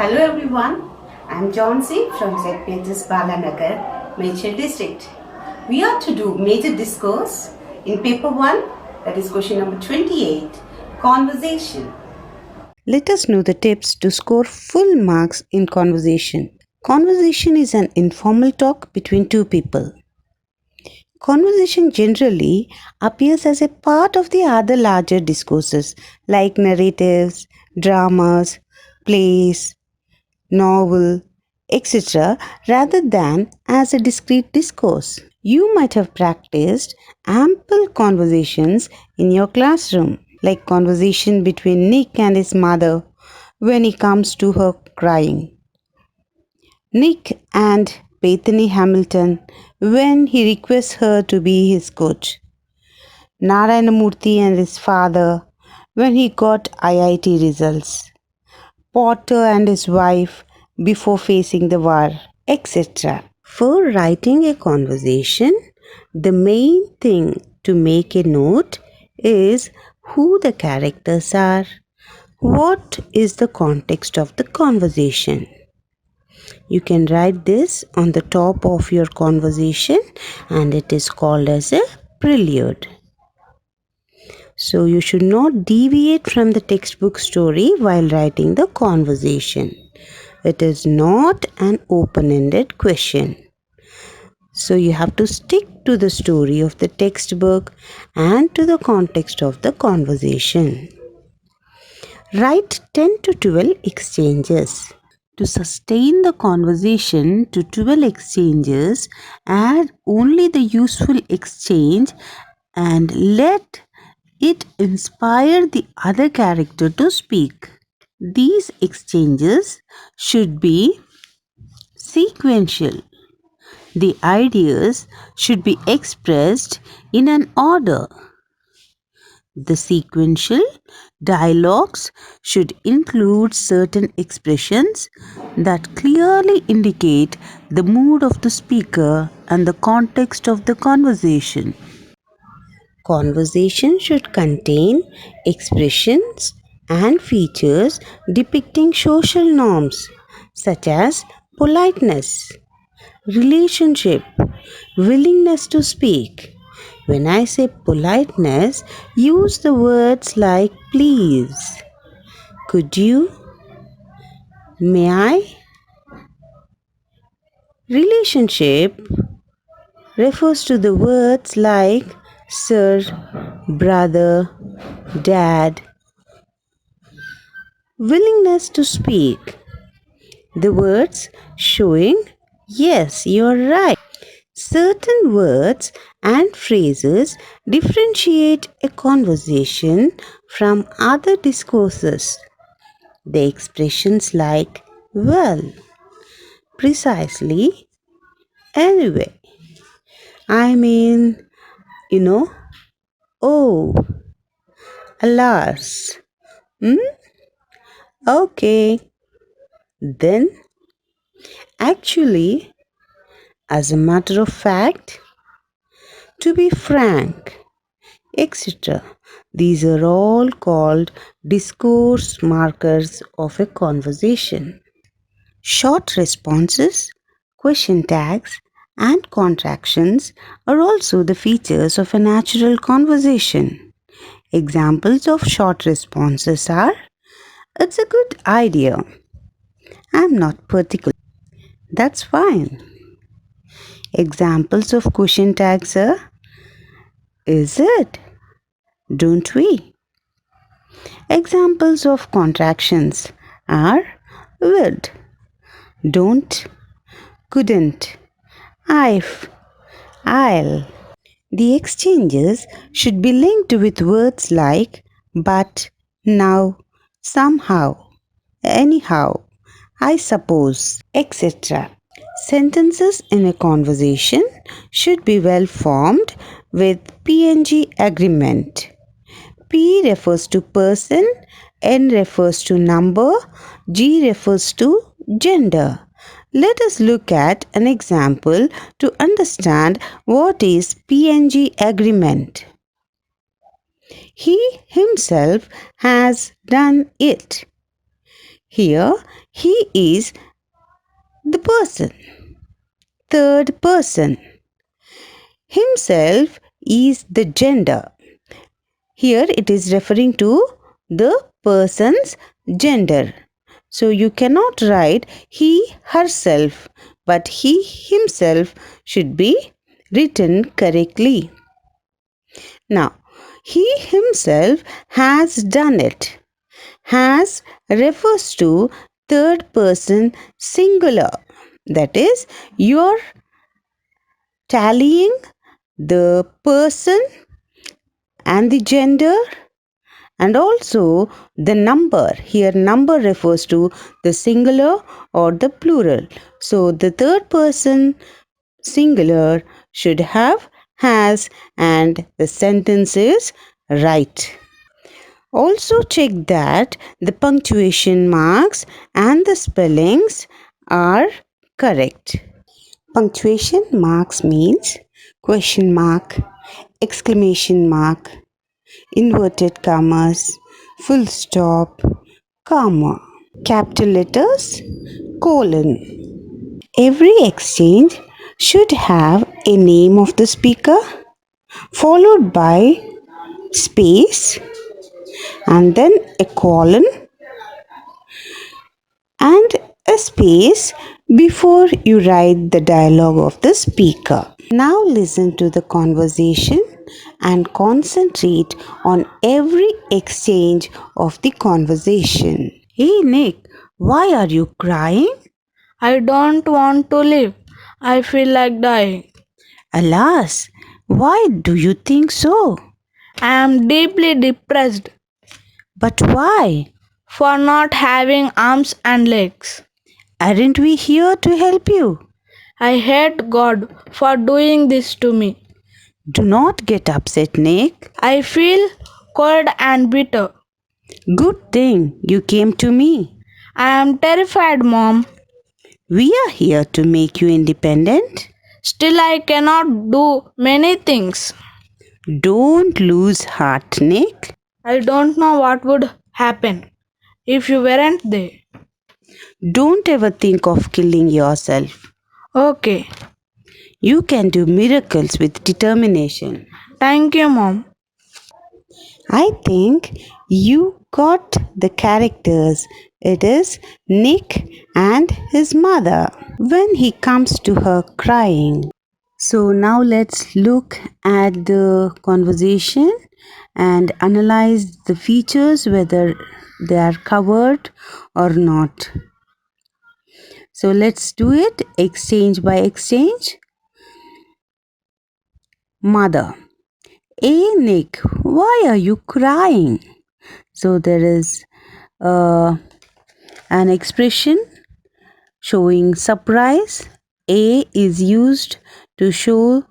Hello everyone, I am Johnssy from ZPHS Balanagar, Major District. We are to do major discourse in paper 1, that is question number 28, conversation. Let us know the tips to score full marks in conversation. Conversation is an informal talk between two people. Conversation generally appears as a part of the other larger discourses like narratives, dramas, plays, novel, etc., rather than as a discrete discourse. You might have practiced ample conversations in your classroom, like conversation between Nick and his mother when he comes to her crying, Nick and Bethany Hamilton when he requests her to be his coach, Narayanamurthy and his father when he got IIT results, Potter and his wife before facing the war, etc. For writing a conversation, the main thing to make a note is who the characters are, what is the context of the conversation. You can write this on the top of your conversation and it is called as a prelude. So you should not deviate from the textbook story while writing the conversation. It is not an open-ended question. So you have to stick to the story of the textbook and to the context of the conversation. Write 10 to 12 exchanges. To sustain the conversation to 12 exchanges, add only the useful exchange and let it inspire the other character to speak. These exchanges should be sequential. The ideas should be expressed in an order. The sequential dialogues should include certain expressions that clearly indicate the mood of the speaker and the context of the conversation. Conversation should contain expressions and features depicting social norms such as politeness, relationship, willingness to speak. When I say politeness, use the words like please, could you, may I. Relationship refers to the words like sir, brother, dad. Willingness to speak, the words showing yes, you're right. Certain words and phrases differentiate a conversation from other discourses. The expressions like well, precisely, anyway, I mean, oh, alas, okay, then, actually, as a matter of fact, to be frank, etc. These are all called discourse markers of a conversation. Short responses, question tags, and contractions are also the features of a natural conversation. Examples of short responses are, it's a good idea. I'm not particular. That's fine. Examples of question tags are, is it? Don't we? Examples of contractions are would, don't, couldn't, I'll. The exchanges should be linked with words like but, now, somehow, anyhow, I suppose, etc. Sentences in a conversation should be well formed with PNG agreement. P refers to person, N refers to number, G refers to gender. Let us look at an example to understand what is PNG agreement. He himself has done it. Here, he is the person. Third person. Himself is the gender. Here it is referring to the person's gender. So you cannot write he, herself, but he, himself should be written correctly. Now, he himself has done it. Has refers to third person singular. That is, you are tallying the person and the gender and also the number. Here number refers to the singular or the plural. So the third person singular should have has and the sentence is right. Also check that the punctuation marks and the spellings are correct. Punctuation marks means question mark, exclamation mark, inverted commas, full stop, comma, capital letters, colon. Every exchange should have a name of the speaker followed by space and then a colon and a space before you write the dialogue of the speaker. Now listen to the conversation and concentrate on every exchange of the conversation. Hey Nick, why are you crying? I don't want to live. I feel like dying. Alas, why do you think so? I am deeply depressed But why? for not having arms and legs. Aren't we here to help you? I hate God for doing this to me. Do not get upset, Nick. I feel cold and bitter. Good thing you came to me. I am terrified, Mom. We are here to make you independent. Still, I cannot do many things. Don't lose heart, Nick. I don't know what would happen if you weren't there. Don't ever think of killing yourself. Okay. You can do miracles with determination. Thank you, Mom. I think you got the characters. It is Nick and his mother when he comes to her crying. So now let's look at the conversation and analyze the features whether they are covered or not. So let's do it exchange by exchange. Mother. Hey Nick, why are you crying? So there is an expression showing surprise. A is used to show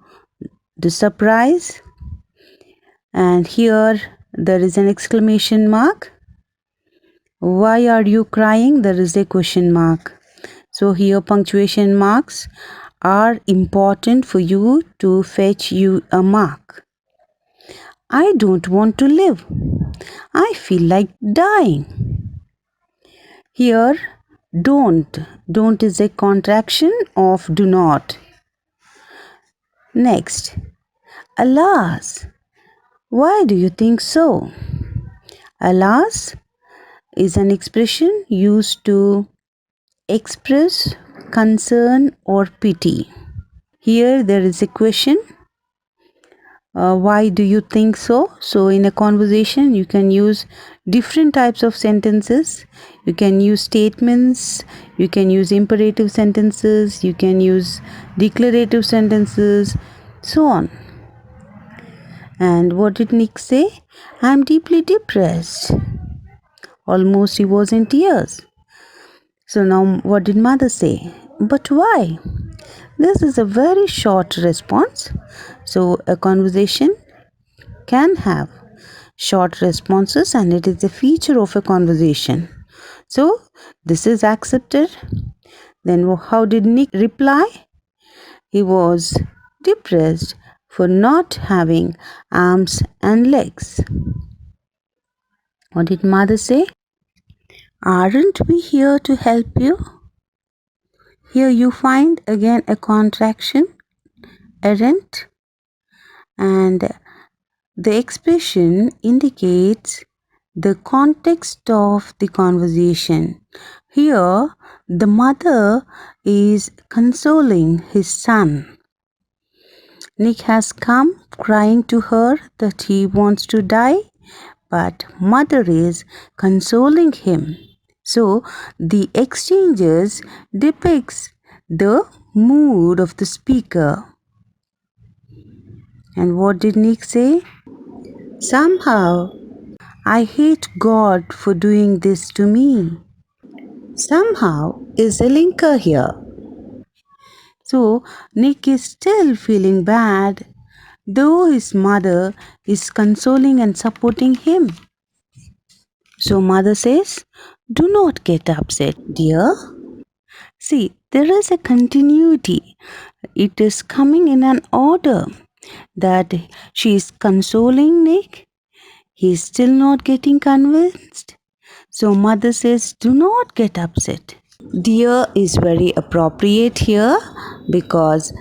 the surprise, and here there is an exclamation mark. Why are you crying? There is a question mark. So here punctuation marks are important for you to fetch you a mark. I don't want to live. I feel like dying. Here, don't. Don't is a contraction of do not. Next, alas. Why do you think so? Alas is an expression used to express concern or pity. Here there is a question. Why do you think so? So in a conversation you can use different types of sentences. You can use statements, you can use imperative sentences, you can use declarative sentences, so on. And what did Nick say? I am deeply depressed. Almost he was in tears. So now what did mother say? But why? This is a very short response. So a conversation can have short responses and it is a feature of a conversation. So this is accepted. Then how did Nick reply? He was depressed for not having arms and legs. What did mother say? Aren't we here to help you? Here you find again a contraction, aren't, and the expression indicates the context of the conversation. Here, the mother is consoling his son. Nick has come crying to her that he wants to die, but mother is consoling him. So the exchanges depicts the mood of the speaker. And what did Nick say? Somehow I hate God for doing this to me. Somehow is a linker here. So Nick is still feeling bad, though his mother is consoling and supporting him. So mother says, "Do not get upset, dear." See, there is a continuity. It is coming in an order that she is consoling Nick. He is still not getting convinced. So mother says, "Do not get upset." Dear is very appropriate here because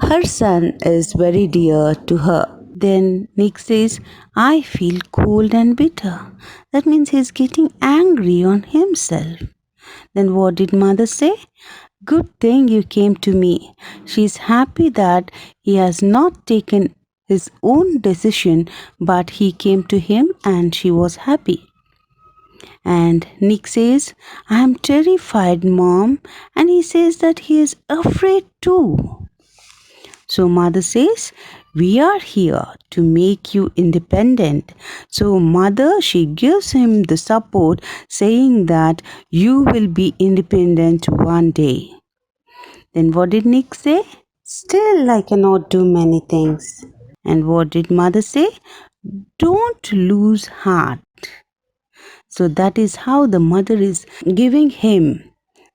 her son is very dear to her. Then Nick says, "I feel cold and bitter." That means he's getting angry on himself. Then what did mother say? "Good thing you came to me." She's happy that he has not taken his own decision, but he came to him and she was happy. And Nick says, "I am terrified, Mom." And he says that he is afraid too. So mother says, "We are here to make you independent." So mother, she gives him the support, saying that you will be independent one day. Then what did Nick say? "Still, I cannot do many things." And what did mother say? "Don't lose heart." So that is how the mother is giving him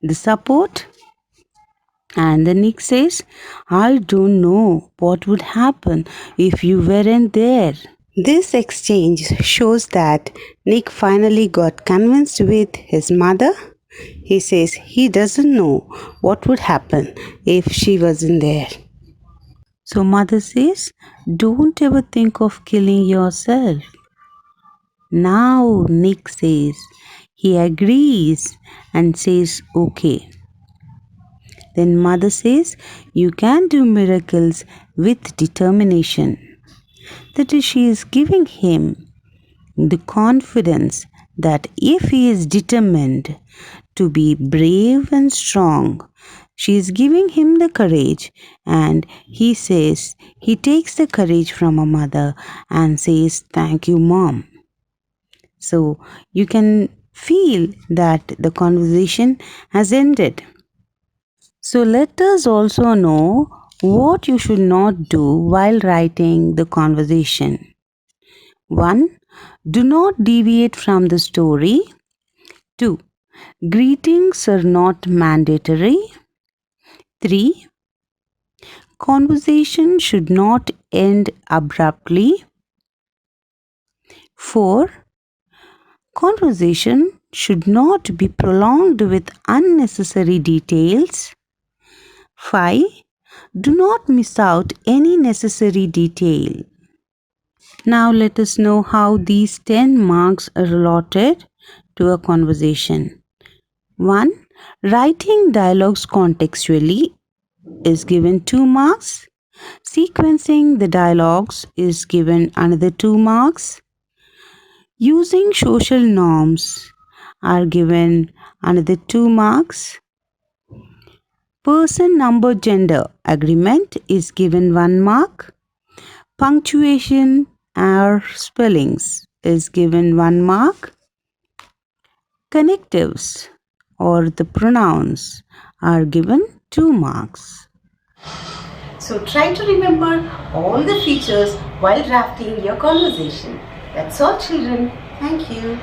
the support. And then Nick says, "I don't know what would happen if you weren't there." This exchange shows that Nick finally got convinced with his mother. He says he doesn't know what would happen if she wasn't there. So mother says, "Don't ever think of killing yourself." Now Nick says he agrees and says okay. Then mother says, "You can do miracles with determination." That is, she is giving him the confidence that if he is determined to be brave and strong, she is giving him the courage, and he says he takes the courage from a mother and says, "Thank you, Mom." So you can feel that the conversation has ended. So let us also know what you should not do while writing the conversation. 1. Do not deviate from the story. 2. Greetings are not mandatory. 3. Conversation should not end abruptly. 4. Conversation should not be prolonged with unnecessary details. 5. Do not miss out any necessary detail. Now let us know how these 10 marks are allotted to a conversation. 1. Writing dialogues contextually is given 2 marks. Sequencing the dialogues is given another 2 marks. Using social norms are given another 2 marks. Person, number, gender agreement is given 1 mark. Punctuation or spellings is given 1 mark. Connectives or the pronouns are given 2 marks. So try to remember all the features while drafting your conversation. That's all, children. Thank you.